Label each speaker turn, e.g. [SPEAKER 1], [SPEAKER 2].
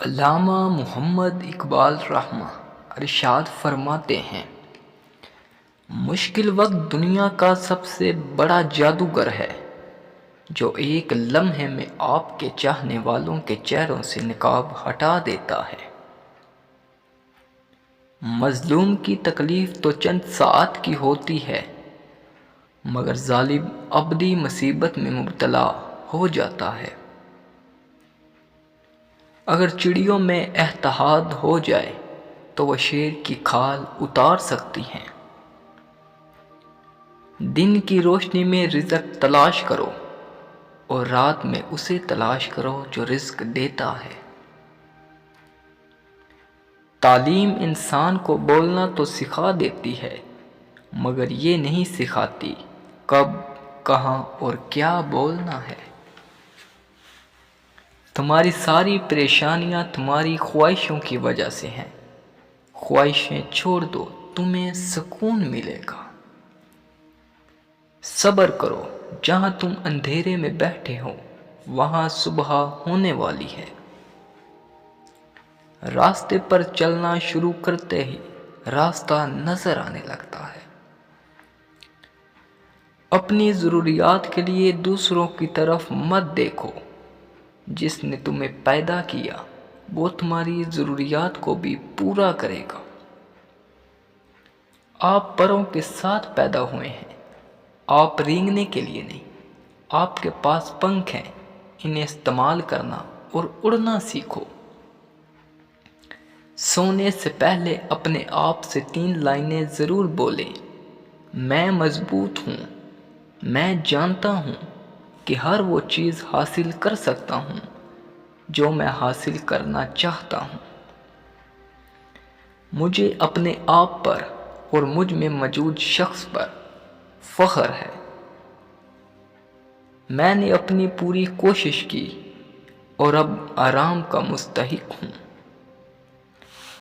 [SPEAKER 1] علامہ محمد اقبال رحمہ ارشاد فرماتے ہیں، مشکل وقت دنیا کا سب سے بڑا جادوگر ہے جو ایک لمحے میں آپ کے چاہنے والوں کے چہروں سے نقاب ہٹا دیتا ہے۔ مظلوم کی تکلیف تو چند ساعت کی ہوتی ہے، مگر ظالم ابدی مصیبت میں مبتلا ہو جاتا ہے۔ اگر چڑیوں میں اتحاد ہو جائے تو وہ شیر کی کھال اتار سکتی ہیں۔ دن کی روشنی میں رزق تلاش کرو اور رات میں اسے تلاش کرو جو رزق دیتا ہے۔ تعلیم انسان کو بولنا تو سکھا دیتی ہے، مگر یہ نہیں سکھاتی کب، کہاں اور کیا بولنا ہے۔ تمہاری ساری پریشانیاں تمہاری خواہشوں کی وجہ سے ہیں۔ خواہشیں چھوڑ دو، تمہیں سکون ملے گا۔ صبر کرو، جہاں تم اندھیرے میں بیٹھے ہو وہاں صبح ہونے والی ہے۔ راستے پر چلنا شروع کرتے ہی راستہ نظر آنے لگتا ہے۔ اپنی ضروریات کے لیے دوسروں کی طرف مت دیکھو۔ جس نے تمہیں پیدا کیا وہ تمہاری ضروریات کو بھی پورا کرے گا۔ آپ پروں کے ساتھ پیدا ہوئے ہیں، آپ رینگنے کے لیے نہیں۔ آپ کے پاس پنکھ ہیں، انہیں استعمال کرنا اور اڑنا سیکھو۔ سونے سے پہلے اپنے آپ سے 3 لائنیں ضرور بولیں۔ میں مضبوط ہوں، میں جانتا ہوں کہ ہر وہ چیز حاصل کر سکتا ہوں جو میں حاصل کرنا چاہتا ہوں۔ مجھے اپنے آپ پر اور مجھ میں موجود شخص پر فخر ہے۔ میں نے اپنی پوری کوشش کی اور اب آرام کا مستحق ہوں۔